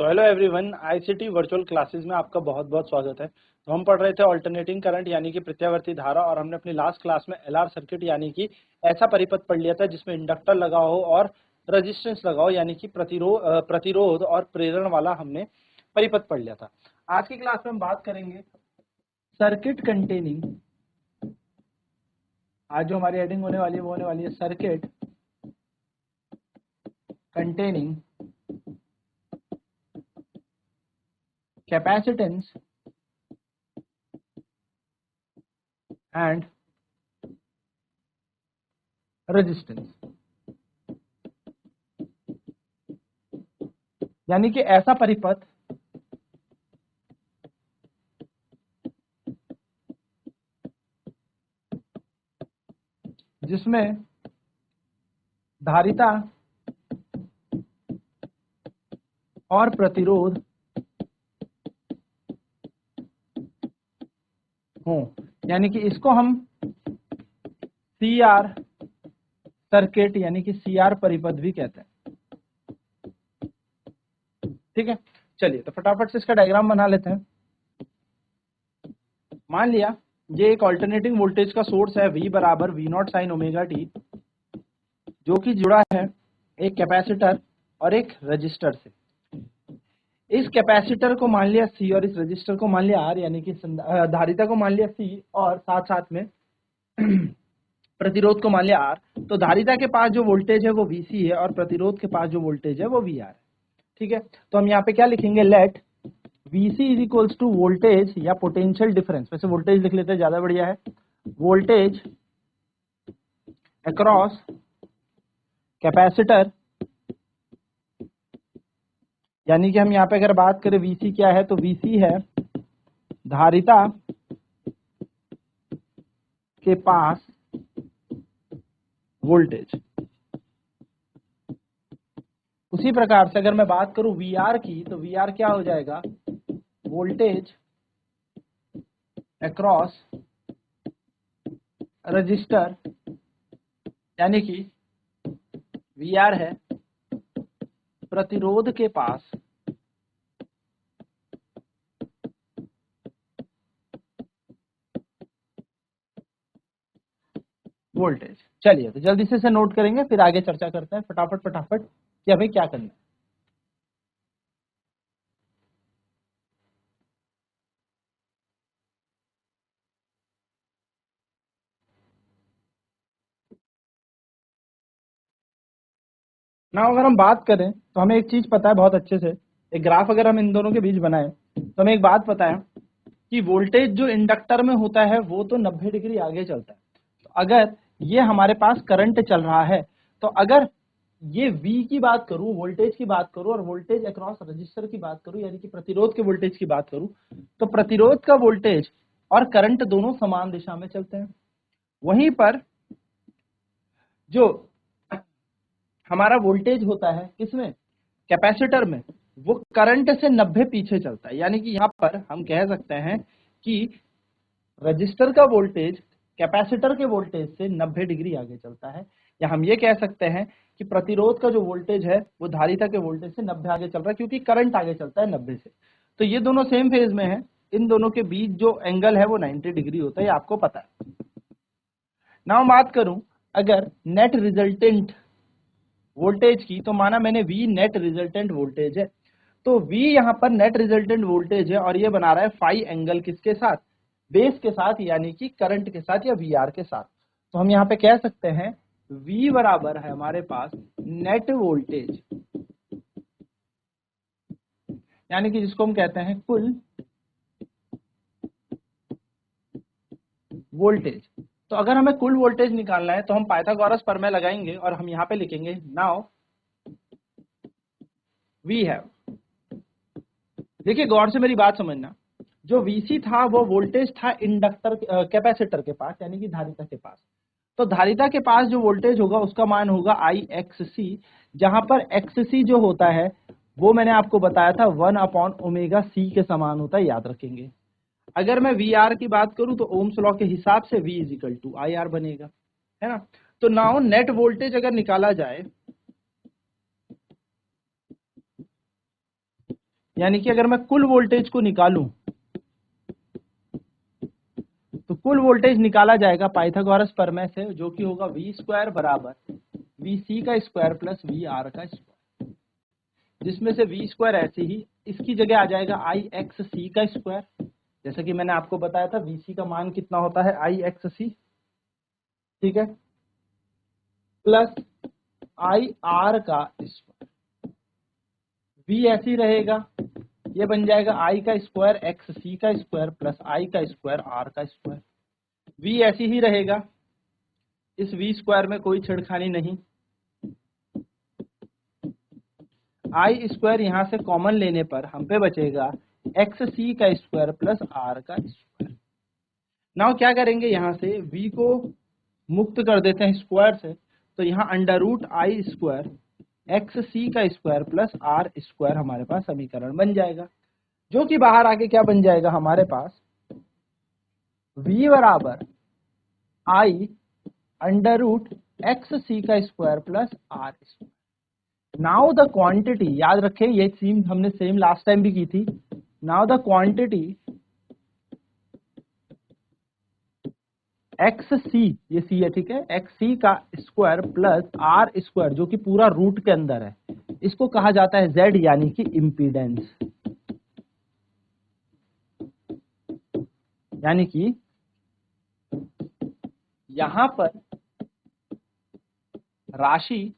So hello everyone, ICT virtual classes में आपका बहुत बहुत स्वागत है। तो हम पढ़ रहे थे अल्टरनेटिंग करंट यानी कि प्रत्यावर्ती धारा, और हमने अपनी लास्ट क्लास में एलआर सर्किट यानी कि ऐसा परिपथ पढ़ लिया था जिसमें इंडक्टर लगा हो और रेजिस्टेंस लगा हो, यानी कि प्रतिरोध और प्रेरण वाला हमने परिपथ पढ़ लिया था। आज की क्लास में हम बात करेंगे सर्किट कंटेनिंग, आज जो हमारी हेडिंग होने वाली है वो होने वाली है circuit containing capacitance and resistance, यानी कि ऐसा परिपथ जिसमें धारिता और प्रतिरोध हो, यानी कि इसको हम सीआर सर्किट यानी कि सीआर परिपथ भी कहते हैं। ठीक है, चलिए तो फटाफट से इसका डायग्राम बना लेते हैं। मान लिया ये एक अल्टरनेटिंग वोल्टेज का सोर्स है, V बराबर V0 साइन ओमेगा टी, जो कि जुड़ा है एक कैपेसिटर और एक रजिस्टर से। इस कैपेसिटर को मान लिया C और इस रजिस्टर को मान लिया R, यानी कि धारिता को मान लिया C और साथ साथ में प्रतिरोध को मान लिया R। तो धारिता के पास जो वोल्टेज है वो VC है और प्रतिरोध के पास जो वोल्टेज है वो VR है। ठीक है, तो हम यहाँ पे क्या लिखेंगे, let VC is equals to voltage या पोटेंशियल डिफरेंस, वैसे वोल्टेज लिख लेते हैं ज्यादा बढ़िया है, वोल्टेज अक्रॉस कैपेसिटर, यानी कि हम यहाँ पे अगर बात करें VC क्या है तो VC है धारिता के पास वोल्टेज। उसी प्रकार से अगर मैं बात करूं VR की तो VR क्या हो जाएगा, वोल्टेज अक्रॉस रजिस्टर, यानी कि VR है प्रतिरोध के पास वोल्टेज। चलिए तो जल्दी से नोट करेंगे, फिर आगे चर्चा करते हैं फटाफट कि हमें क्या करना है। ना अगर हम बात करें तो हमें एक चीज पता है बहुत अच्छे से, एक ग्राफ अगर हम इन दोनों के बीच बनाएं तो हमें एक बात पता है कि वोल्टेज जो इंडक्टर में होता है वो तो 90 डिग्री आगे चलता है। तो अगर ये हमारे पास करंट चल रहा है तो अगर ये V की बात करूं, वोल्टेज की बात करूं, और वोल्टेज अक्रॉस रजिस्टर की बात करूं, यानी कि प्रतिरोध के वोल्टेज की बात करूं, तो प्रतिरोध का वोल्टेज और करंट दोनों समान दिशा में चलते हैं। वहीं पर जो हमारा वोल्टेज होता है किसमें, कैपेसिटर में, वो करंट से 90 पीछे चलता है। यानी कि यहाँ पर हम कह सकते हैं कि रजिस्टर का वोल्टेज कैपेसिटर के वोल्टेज से 90 डिग्री आगे चलता है, या हम ये कह सकते हैं कि प्रतिरोध का जो वोल्टेज है वो धारिता के वोल्टेज से 90 आगे चल रहा है, क्योंकि करंट आगे चलता है 90 से। तो ये दोनों सेम फेज में है, इन दोनों के बीच जो एंगल है वो 90 डिग्री होता है, ये आपको पता है। नाउ बात करूं अगर नेट रिजल्टेंट वोल्टेज की, तो माना मैंने V नेट रिजल्टेंट वोल्टेज है, तो V यहाँ पर नेट रिजल्टेंट वोल्टेज है और ये बना रहा है फाई एंगल किसके साथ, बेस के साथ, यानी कि करंट के साथ या VR के साथ। तो हम यहाँ पे कह सकते हैं V बराबर है हमारे पास नेट वोल्टेज, यानी कि जिसको हम कहते हैं कुल वोल्टेज। तो अगर हमें कुल वोल्टेज निकालना है तो हम पाइथागोरस प्रमेय लगाएंगे और हम यहाँ पे लिखेंगे नाउ वी हैव, देखिए गौर से मेरी बात समझना, जो VC था वो वोल्टेज था इंडक्टर कैपेसिटर के पास, यानी कि धारिता के पास। तो धारिता के पास जो वोल्टेज होगा उसका मान होगा IXC, जहां पर XC जो होता है वो मैंने आपको बताया था 1/ओमेगा C के समान होता है, याद रखेंगे। अगर मैं VR की बात करूं तो ओम्स लॉ के हिसाब से V is equal to IR बनेगा, है ना। तो नाउ नेट वोल्टेज अगर निकाला जाए यानी कि अगर मैं कुल वोल्टेज को निकालूं तो कुल वोल्टेज निकाला जाएगा पाइथागोरस प्रमेय से, जो कि होगा वी स्क्वायर बराबर वी सी का स्क्वायर प्लस वी आर का स्क्वायर, जिसमें से वी स्क्वायर ऐसे ही इसकी जगह आ जाएगा आई एक्स सी का स्क्वायर, जैसा कि मैंने आपको बताया था वी सी का मान कितना होता है आई एक्स सी, ठीक है, प्लस आई आर का स्क्वायर, वी ऐसी रहेगा, ये बन जाएगा आई का स्क्वायर एक्स सी का स्क्वायर प्लस आई का स्क्वायर आर का स्क्वायर, वी ऐसी ही रहेगा, इस वी स्क्वायर में कोई छेड़खानी नहीं, आई स्क्वायर यहां से कॉमन लेने पर हम पे बचेगा एक्स सी का स्क्वायर प्लस आर का स्क्वायर। नाउ क्या करेंगे, यहां से v को मुक्त कर देते हैं स्क्वायर से, तो यहाँ under root I square X C का स्क्वायर प्लस आर स्क्वायर हमारे पास समीकरण बन जाएगा, जो कि बाहर आके क्या बन जाएगा हमारे पास v बराबर I under root X C का square plus R square. Now the quantity, याद रखें ये सेम हमने सेम लास्ट टाइम भी की थी, नाउ द क्वांटिटी एक्स सी, ये सी है ठीक है, एक्स सी का स्क्वायर प्लस आर स्क्वायर जो कि पूरा रूट के अंदर है, इसको कहा जाता है जेड यानी कि इम्पीडेंस। यानी कि यहां पर राशि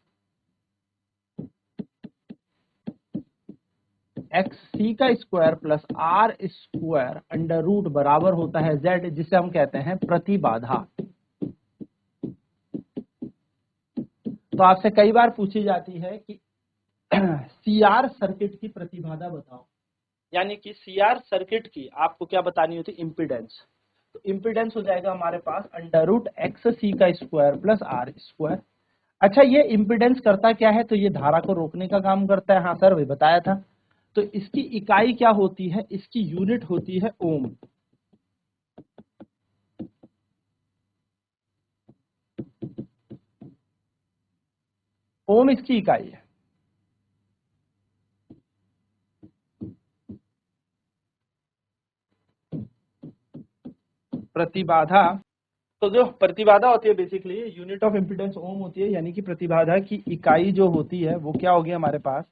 एक्स सी का square plus R square under root बराबर होता है जेड, जिसे हम कहते हैं प्रतिबाधा। तो आपसे कई बार पूछी जाती है कि सीआर सर्किट की प्रतिबाधा बताओ, यानी कि सीआर सर्किट की आपको क्या बतानी होती है, इम्पीडेंस। तो इम्पीडेंस हो जाएगा हमारे पास अंडर रूट एक्स सी का स्क्वायर प्लस आर स्क्वायर। अच्छा, ये इम्पीडेंस करता क्या है, तो ये धारा को रोकने का काम करता है, हाँ सर वही बताया था। तो इसकी इकाई क्या होती है, इसकी यूनिट होती है ओम। ओम इसकी इकाई है। प्रतिबाधा, तो जो प्रतिबाधा होती है बेसिकली यूनिट ऑफ इम्पीडेंस ओम होती है, यानी कि प्रतिबाधा की इकाई जो होती है वो क्या होगी हमारे पास,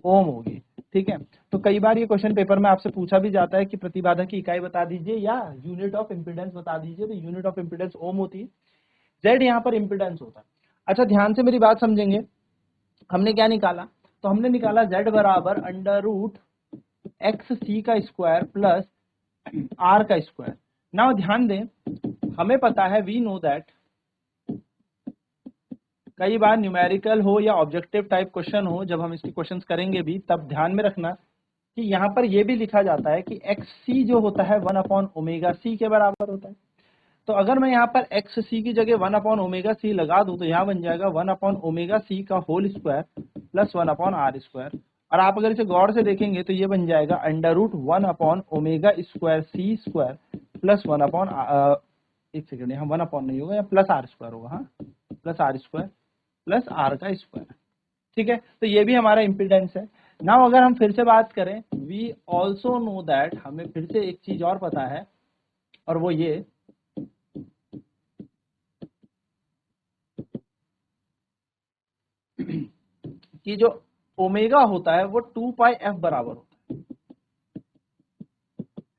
ओम होगी, ठीक है। तो कई बार ये क्वेश्चन पेपर में आपसे पूछा भी जाता है कि प्रतिबाधा की इकाई बता दीजिए या यूनिट ऑफ इम्पीडेंस बता दीजिए, तो यूनिट ऑफ इम्पीडेंस ओम होती है, जेड यहाँ पर इम्पीडेंस होता है। अच्छा ध्यान से मेरी बात समझेंगे, हमने क्या निकाला, तो हमने निकाला जेड बराबर अंडर रूट एक्स सी का स्क्वायर प्लस आर का स्क्वायर। नाउ ध्यान दें, हमें पता है वी नो दैट, कई बार न्यूमेरिकल हो या ऑब्जेक्टिव टाइप क्वेश्चन हो, जब हम इसके क्वेश्चंस करेंगे भी तब ध्यान में रखना कि यहाँ पर यह भी लिखा जाता है कि एक्स सी जो होता है 1/ओमेगा सी के बराबर होता है। तो अगर मैं यहाँ पर एक्स सी की जगह 1/ओमेगा सी लगा दूं तो यहाँ बन जाएगा 1/ओमेगा सी का होल स्क्वायर प्लस 1/आर स्क्वायर। और आप अगर इसे गौर से देखेंगे तो ये बन जाएगा under root 1/ओमेगा square C square plus 1/, एक सेकेंड, यहाँ 1/ नहीं होगा, या प्लस आर स्क्वायर होगा, हाँ plus R square plus R का स्क्वायर, ठीक है। तो ये भी हमारा इम्पीडेंस है। नाउ अगर हम फिर से बात करें, वी ऑल्सो नो दैट, हमें फिर से एक चीज और पता है, और वो ये कि जो ओमेगा होता है वो 2πf बराबर होता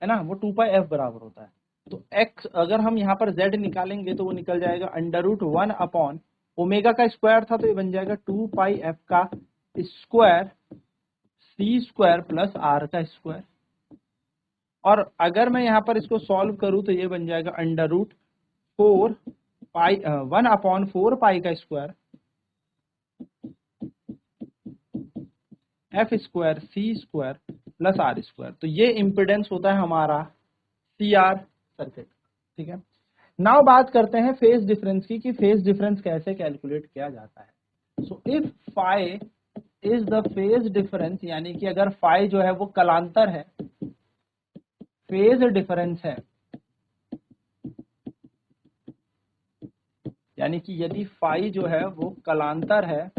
है ना, वो 2πf बराबर होता है। तो x अगर हम यहाँ पर z निकालेंगे तो वो निकल जाएगा अंडर रूट 1/ ओमेगा का स्क्वायर था तो ये बन जाएगा 2πf का square C square plus R का स्क्वायर। और अगर मैं यहाँ पर इसको सॉल्व करूँ तो ये बन जाएगा अंडर रूट 1/4 पाई का square F square C square plus R square. तो ये इम्पिडेंस होता है हमारा सी आर सर्किट, ठीक है। नाउ बात करते हैं फेज डिफरेंस की, कि फेज डिफरेंस कैसे कैलकुलेट किया जाता है। So if phi is the phase difference, यानी कि अगर फाई जो है वो कलांतर है, फेज डिफरेंस है, यानी कि यदि फाई जो है वो कलांतर है,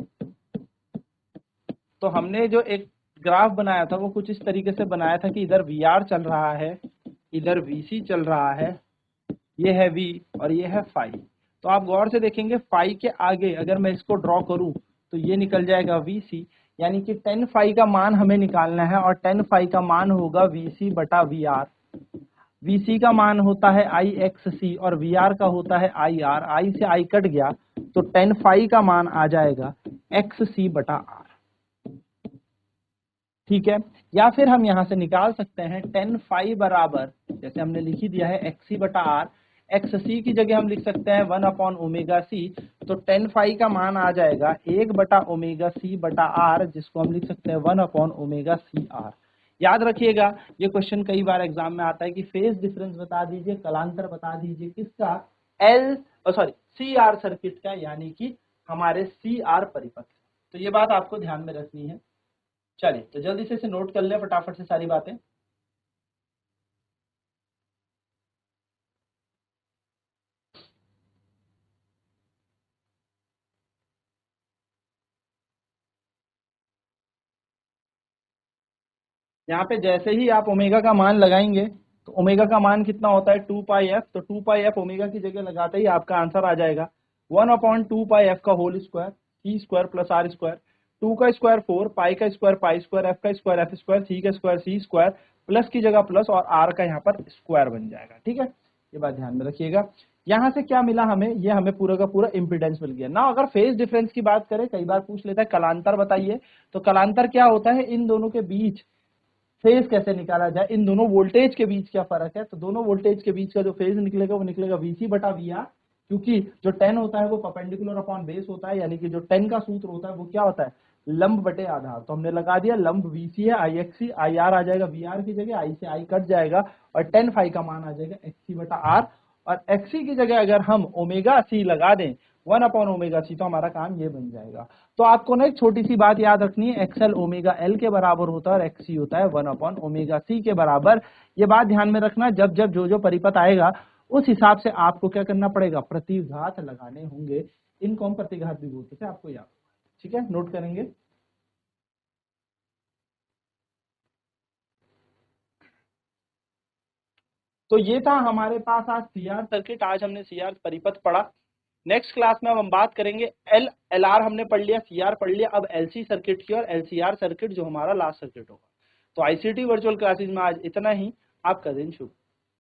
तो हमने जो एक ग्राफ बनाया था वो कुछ इस तरीके से बनाया था कि इधर VR चल रहा है, इधर VC चल रहा है, ये है V और ये है फाई। तो आप गौर से देखेंगे फाई के आगे अगर मैं इसको ड्रॉ करूं तो ये निकल जाएगा VC, यानी कि 10 फाई का मान हमें निकालना है और 10 फाई का मान होगा VC बटा VR। VC का मान होता है IXC और VR का होता है IR। I से I कट गया तो 10 फाई का मान आ जाएगा XC बटा R। ठीक है, या फिर हम यहां से निकाल सकते हैं 10 फाई बराबर, जैसे हमने लिख ही दिया है XC बटा R, XC की जगह हम लिख सकते हैं 1 अपॉन ओमेगा C। तो 10 फाई का मान आ जाएगा 1 बटा ओमेगा C बटा R, जिसको हम लिख सकते हैं 1 अपॉन ओमेगा C R। याद रखिएगा ये क्वेश्चन कई बार एग्जाम में आता है कि फेज डिफरेंस बता दीजिए, कलांतर बता दीजिए, किसका, CR सर्किट का, यानी कि हमारे CR परिपथ। तो ये बात आपको ध्यान में रखनी है। चलिए तो जल्दी से इसे नोट कर ले फटाफट से सारी बातें। यहाँ पे जैसे ही आप ओमेगा का मान लगाएंगे तो ओमेगा का मान कितना होता है 2 पाई एफ, तो 2 पाई एफ ओमेगा की जगह लगाते ही आपका आंसर आ जाएगा 1 अपॉन 2 पाई एफ का whole square, C square plus R square, 2 का स्क्वायर 4, पाई का स्क्वायर पाई स्क्वायर, एफ का स्क्वायर एफ स्क्वायर, सी का स्क्वायर सी स्क्वायर, प्लस की जगह प्लस और आर का यहाँ पर स्क्वायर बन जाएगा। ठीक है, ये बात ध्यान में रखिएगा। यहाँ से क्या मिला हमें, ये हमें पूरा का पूरा इम्पीडेंस मिल गया ना। अगर फेज डिफरेंस की बात करें, कई बार पूछ लेता है कलांतर बताइए, तो कलांतर क्या होता है, इन दोनों के बीच फेज कैसे निकाला जाए, इन दोनों वोल्टेज के बीच क्या फर्क है। तो दोनों वोल्टेज के बीच का जो फेज निकलेगा वो निकलेगा VC बटा VR, क्योंकि जो 10 होता है वो परपेंडिकुलर अपॉन बेस होता है, यानी कि जो 10 का सूत्र होता है वो क्या होता है, लंब बटे आधार। तो हमने लगा दिया लंब VC है, IXC, IR आ जाएगा VR की जगह, I से I कट जाएगा और 10 फाई का मान आ जाएगा XC बटा R, और XC की जगह अगर हम ओमेगा C लगा दें 1 अपॉन ओमेगा C, तो हमारा काम ये बन जाएगा। तो आपको ना एक छोटी सी बात याद रखनी है, XL ओमेगा L के बराबर होता है और XC होता है 1 अपॉन ओमेगा C के बराबर। ये बात ध्यान में रखना, जब जब जो जो परिपथ आएगा उस हिसाब से आपको क्या करना पड़ेगा, प्रतिघात लगाने होंगे। इनको हम प्रतिघात भी बोलते थे, आपको याद। ठीक है, नोट करेंगे। तो ये था हमारे पास आज CR सर्किट, आज हमने CR परिपथ पढ़ा। नेक्स्ट क्लास में अब हम बात करेंगे LR हमने पढ़ लिया, CR पढ़ लिया, अब LC सर्किट की और LCR सर्किट जो हमारा लास्ट सर्किट होगा। तो ICT वर्चुअल क्लासेज में आज इतना ही। आपका दिन शुभ।